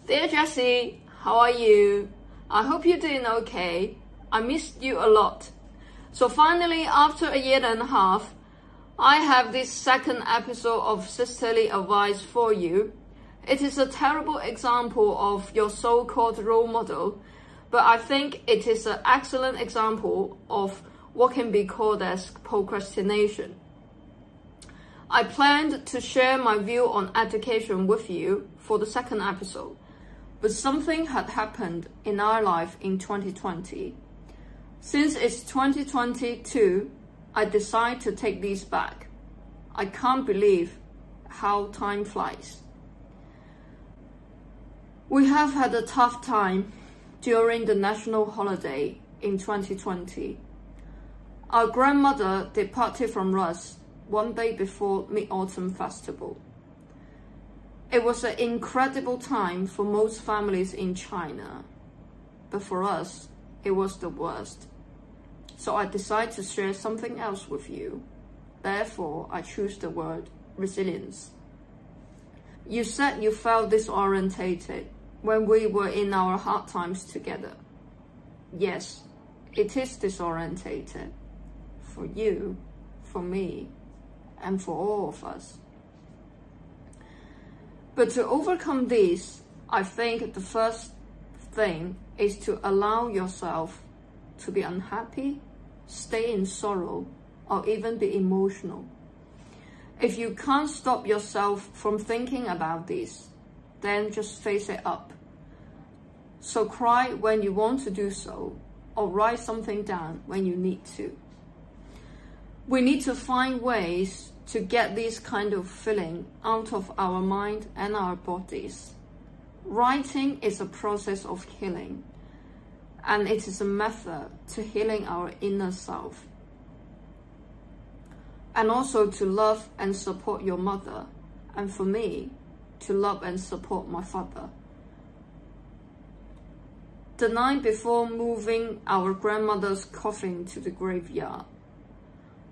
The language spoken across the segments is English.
Dear Jessie, how are you? I hope you're doing okay. I missed you a lot. So finally, after a year and a half, I have this second episode of Sisterly Advice for you. It is a terrible example of your so-called role model, but I think it is an excellent example of what can be called as procrastination. I planned to share my view on education with you for the second episode, but something had happened in our life in 2020. Since it's 2022, I decided to take these back. I can't believe how time flies. We have had a tough time during the national holiday in 2020. Our grandmother departed from us one day before Mid-Autumn Festival. It was an incredible time for most families in China, but for us, it was the worst. So I decided to share something else with you. Therefore, I choose the word resilience. You said you felt disorientated when we were in our hard times together. Yes, it is disorientated. For you, for me, and for all of us. But to overcome this, I think the first thing is to allow yourself to be unhappy, stay in sorrow, or even be emotional. If you can't stop yourself from thinking about this, then just face it up. So cry when you want to do so, or write something down when you need to. We need to find ways to get this kind of feeling out of our mind and our bodies. Writing is a process of healing, and it is a method to healing our inner self. And also to love and support your mother, and for me, to love and support my father. The night before moving our grandmother's coffin to the graveyard,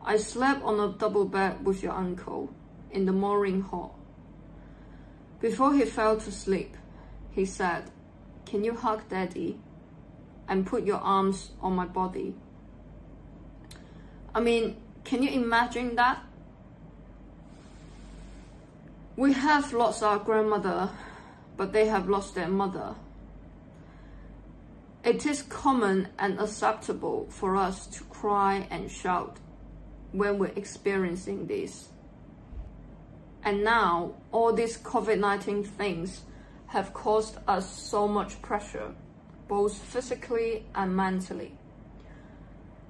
I slept on a double bed with your uncle in the mooring hall. Before he fell to sleep, he said, "Can you hug Daddy and put your arms on my body?" I mean, can you imagine that? We have lost our grandmother, but they have lost their mother. It is common and acceptable for us to cry and shout when we're experiencing this. And now, all these COVID-19 things have caused us so much pressure, both physically and mentally.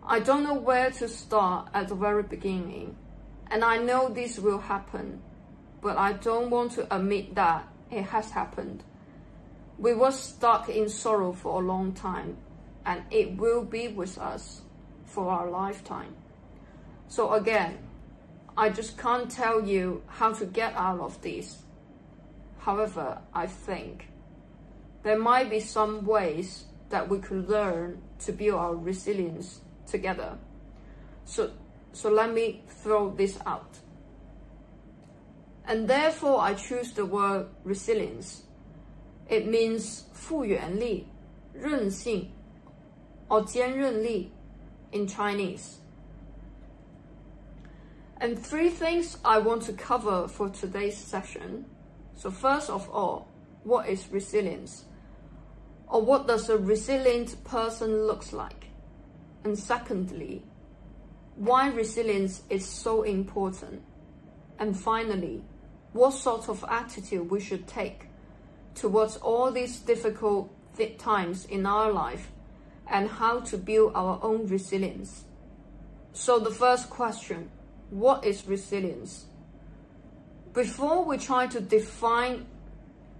I don't know where to start at the very beginning, and I know this will happen, but I don't want to admit that it has happened. We were stuck in sorrow for a long time, and it will be with us for our lifetime. So again, I just can't tell you how to get out of this. However, I think there might be some ways that we could learn to build our resilience together. So let me throw this out. And therefore, I choose the word resilience. It means 复原力, 韧性, or 坚韧力 in Chinese. And three things I want to cover for today's session. So first of all, what is resilience? Or what does a resilient person look like? And secondly, why resilience is so important? And finally, what sort of attitude we should take towards all these difficult times in our life, and how to build our own resilience. So the first question, what is resilience? Before we try to define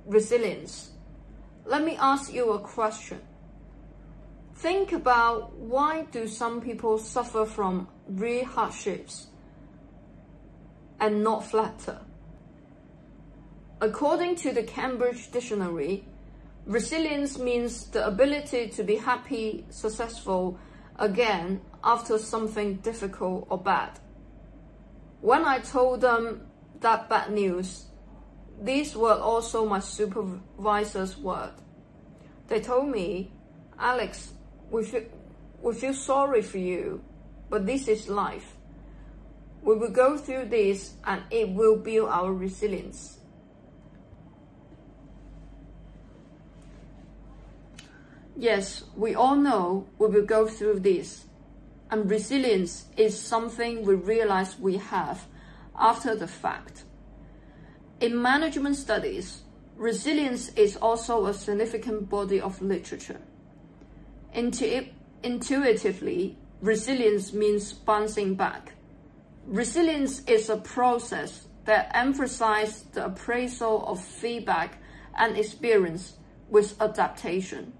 resilience, let me ask you a question. Think about, why do some people suffer from real hardships and not flatter? According to the Cambridge Dictionary, resilience means the ability to be happy, successful again after something difficult or bad. When I told them that bad news, these were also my supervisor's words. They told me, Alex, we feel sorry for you, but this is life. We will go through this and it will build our resilience. Yes, we all know we will go through this, and resilience is something we realize we have after the fact. In management studies, resilience is also a significant body of literature. Intuitively, resilience means bouncing back. Resilience is a process that emphasizes the appraisal of feedback and experience with adaptation,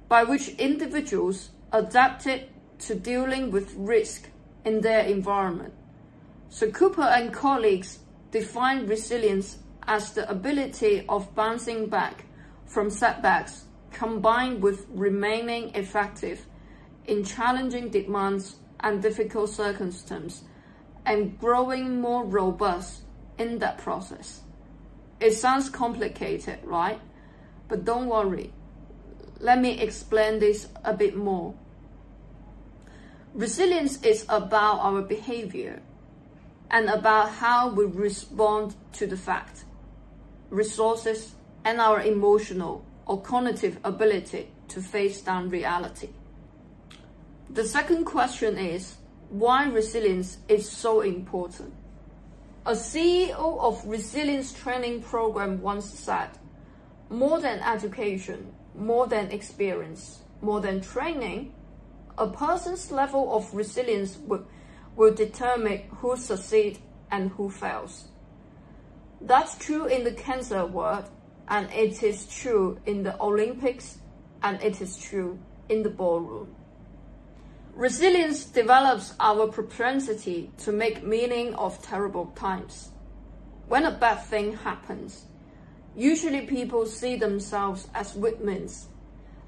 by which individuals adapted to dealing with risk in their environment. So Cooper and colleagues define resilience as the ability of bouncing back from setbacks combined with remaining effective in challenging demands and difficult circumstances and growing more robust in that process. It sounds complicated, right? But don't worry. Let me explain this a bit more. Resilience is about our behavior and about how we respond to the fact, resources, and our emotional or cognitive ability to face down reality. The second question is why resilience is so important. A CEO of resilience training program once said, more than education, more than experience, more than training, a person's level of resilience will determine who succeeds and who fails. That's true in the cancer world, and it is true in the Olympics, and it is true in the ballroom. Resilience develops our propensity to make meaning of terrible times. When a bad thing happens, usually people see themselves as victims,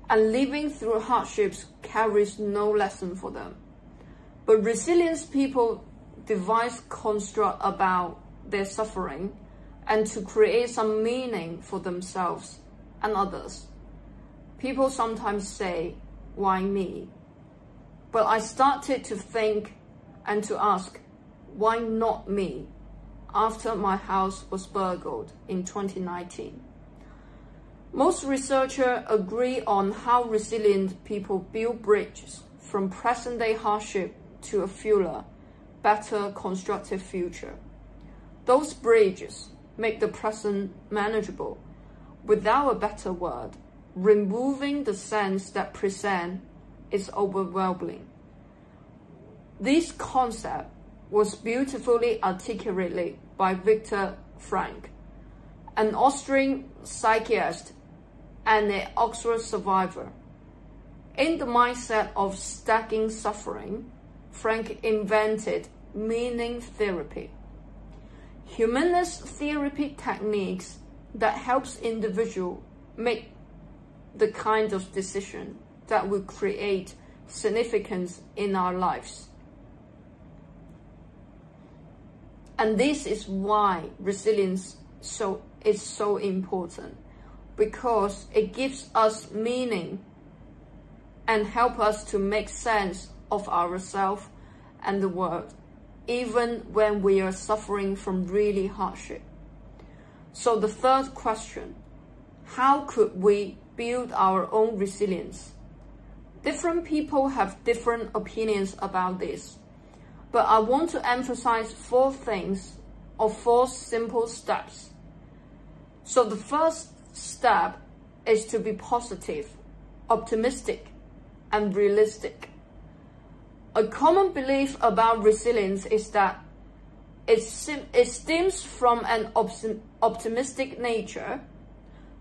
and living through hardships carries no lesson for them. But resilient people devise construct about their suffering and to create some meaning for themselves and others. People sometimes say, why me? But I started to think and to ask, why not me? After my house was burgled in 2019. Most researchers agree on how resilient people build bridges from present-day hardship to a fuller, better constructive future. Those bridges make the present manageable, without a better word, removing the sense that present is overwhelming. This concept was beautifully articulated by Viktor Frankl, an Austrian psychiatrist and an Oxford survivor. In the mindset of stacking suffering, Frankl invented meaning therapy, humanist therapy techniques that helps individuals make the kind of decision that will create significance in our lives. And this is why resilience is so important, because it gives us meaning and help us to make sense of ourselves and the world, even when we are suffering from really hardship. So the third question, how could we build our own resilience? Different people have different opinions about this, but I want to emphasize 4 things or 4 simple steps. So the first step is to be positive, optimistic, and realistic. A common belief about resilience is that it stems from an optimistic nature.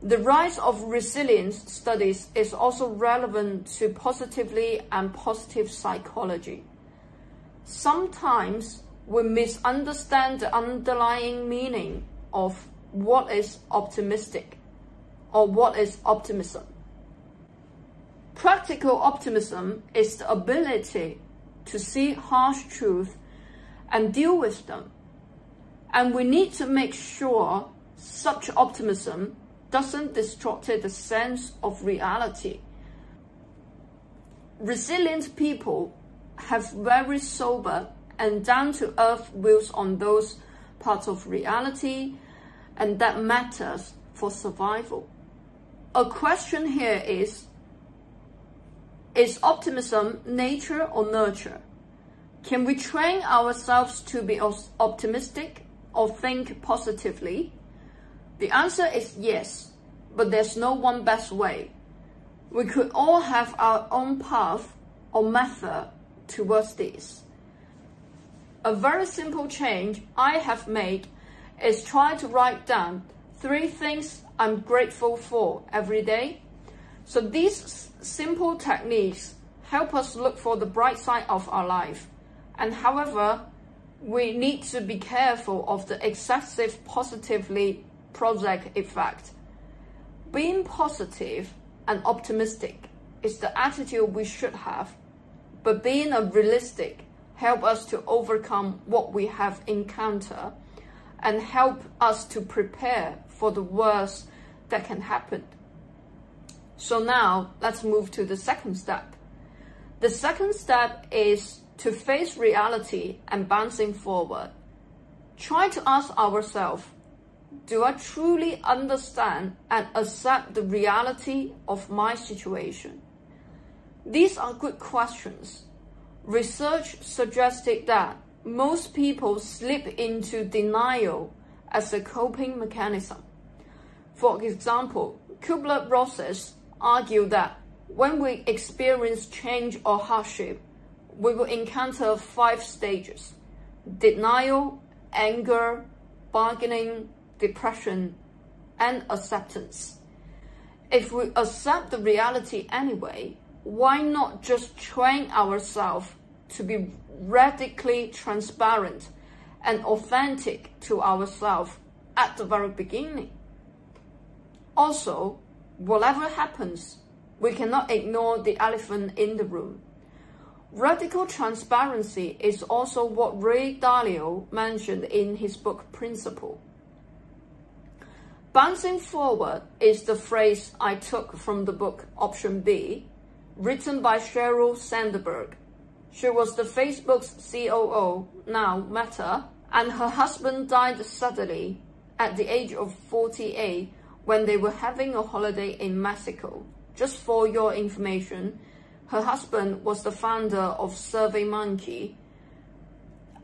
The rise of resilience studies is also relevant to positively and positive psychology. Sometimes we misunderstand the underlying meaning of what is optimistic or what is optimism. Practical optimism is the ability to see harsh truths and deal with them. And we need to make sure such optimism doesn't distort the sense of reality. Resilient people have very sober and down-to-earth views on those parts of reality, and that matters for survival. A question here is optimism nature or nurture? Can we train ourselves to be optimistic or think positively? The answer is yes, but there's no one best way. We could all have our own path or method towards this. A very simple change I have made is try to write down 3 things I'm grateful for every day. So these simple techniques help us look for the bright side of our life. And however, we need to be careful of the excessive positively project effect. Being positive and optimistic is the attitude we should have, but being realistic help us to overcome what we have encountered and help us to prepare for the worst that can happen. So now let's move to the second step. The second step is to face reality and bouncing forward. Try to ask ourselves, do I truly understand and accept the reality of my situation? These are good questions. Research suggested that most people slip into denial as a coping mechanism. For example, Kubler-Ross argued that when we experience change or hardship, we will encounter 5 stages: denial, anger, bargaining, depression, and acceptance. If we accept the reality anyway, why not just train ourselves to be radically transparent and authentic to ourselves at the very beginning? Also, whatever happens, we cannot ignore the elephant in the room. Radical transparency is also what Ray Dalio mentioned in his book Principle. Bouncing forward is the phrase I took from the book Option B, written by Sheryl Sandberg. She was the Facebook's COO, now Meta, and her husband died suddenly at the age of 48 when they were having a holiday in Mexico. Just for your information, her husband was the founder of SurveyMonkey.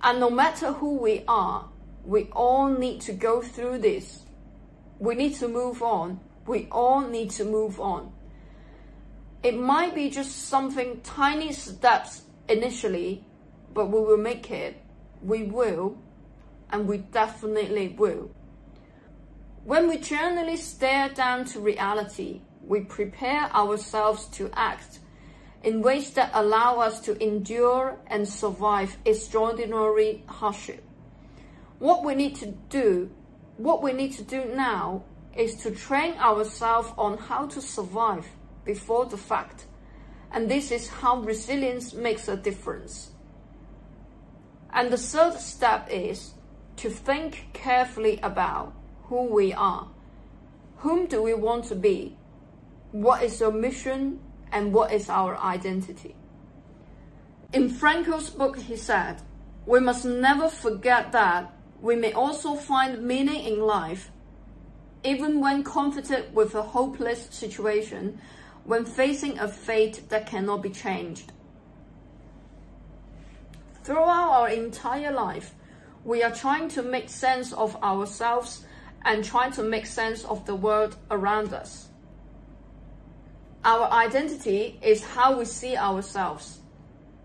And no matter who we are, we all need to go through this. We need to move on. We all need to move on. It might be just something tiny steps initially, but we will make it. We will, and we definitely will. When we generally stare down to reality, we prepare ourselves to act in ways that allow us to endure and survive extraordinary hardship. What we need to do now is to train ourselves on how to survive before the fact. And this is how resilience makes a difference. And the third step is to think carefully about who we are. Whom do we want to be? What is your mission? And what is our identity? In Frankl's book, he said, we must never forget that we may also find meaning in life, even when confronted with a hopeless situation, when facing a fate that cannot be changed. Throughout our entire life, we are trying to make sense of ourselves and trying to make sense of the world around us. Our identity is how we see ourselves.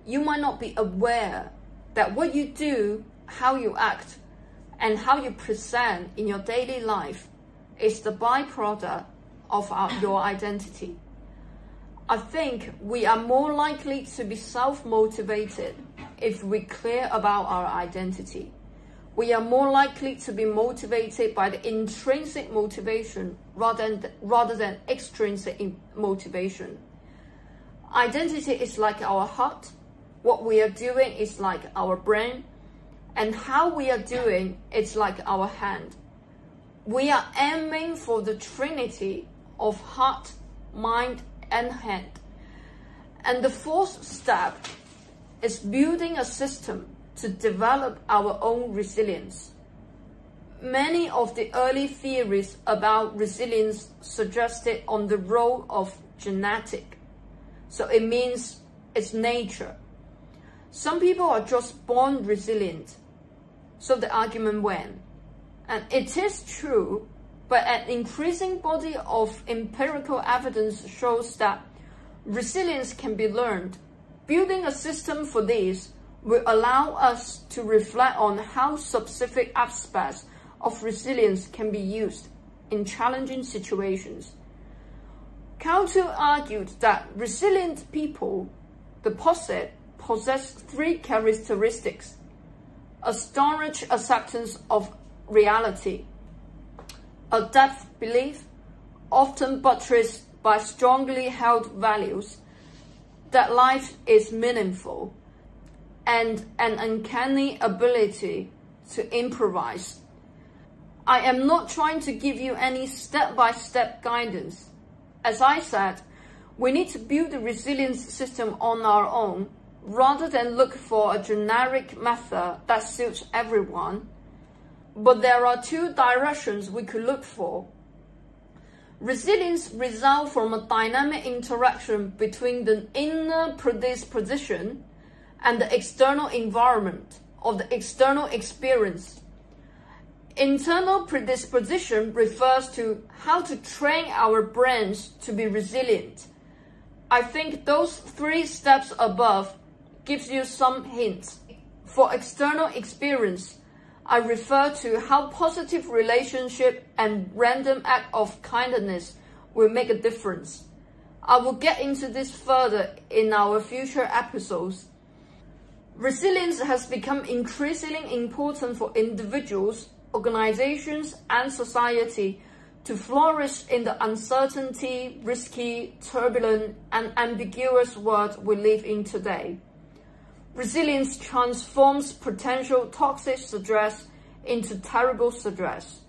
You might not be aware that what you do, how you act, and how you present in your daily life is the byproduct of your identity. I think we are more likely to be self-motivated if we're clear about our identity. We are more likely to be motivated by the intrinsic motivation rather than extrinsic motivation. Identity is like our heart. What we are doing is like our brain. And how we are doing is like our hand. We are aiming for the trinity of heart, mind, and hand. And the fourth step is building a system to develop our own resilience. Many of the early theories about resilience suggested on the role of genetic. So it means it's nature. Some people are just born resilient. So the argument went. And it is true, but an increasing body of empirical evidence shows that resilience can be learned. Building a system for this will allow us to reflect on how specific aspects of resilience can be used in challenging situations. Couto argued that resilient people, the possess three characteristics: a staunch acceptance of reality, a depth belief, often buttressed by strongly held values, that life is meaningful, and an uncanny ability to improvise. I am not trying to give you any step-by-step guidance. As I said, we need to build a resilience system on our own, rather than look for a generic method that suits everyone. But there are two directions we could look for. Resilience results from a dynamic interaction between the inner predisposition and the external environment or the external experience. Internal predisposition refers to how to train our brains to be resilient. I think those three steps above gives you some hints. For external experience, I refer to how positive relationship and random act of kindness will make a difference. I will get into this further in our future episodes. Resilience has become increasingly important for individuals, organizations, and society to flourish in the uncertainty, risky, turbulent, and ambiguous world we live in today. Resilience transforms potential toxic stress into terrible stress.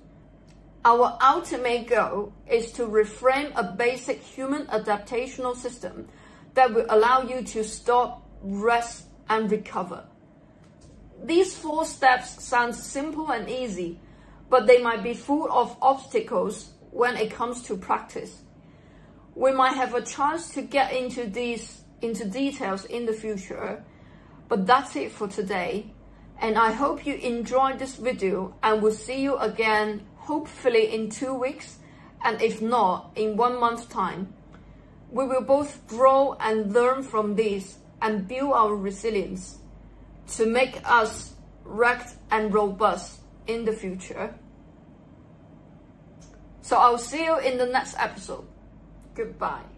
Our ultimate goal is to reframe a basic human adaptational system that will allow you to stop, rest, and recover. These 4 steps sound simple and easy, but they might be full of obstacles when it comes to practice. We might have a chance to get into details in the future, but that's it for today. And I hope you enjoyed this video, and we'll see you again hopefully in 2 weeks, and if not, in 1 month's time. We will both grow and learn from this and build our resilience to make us wrecked and robust in the future. So I'll see you in the next episode. Goodbye.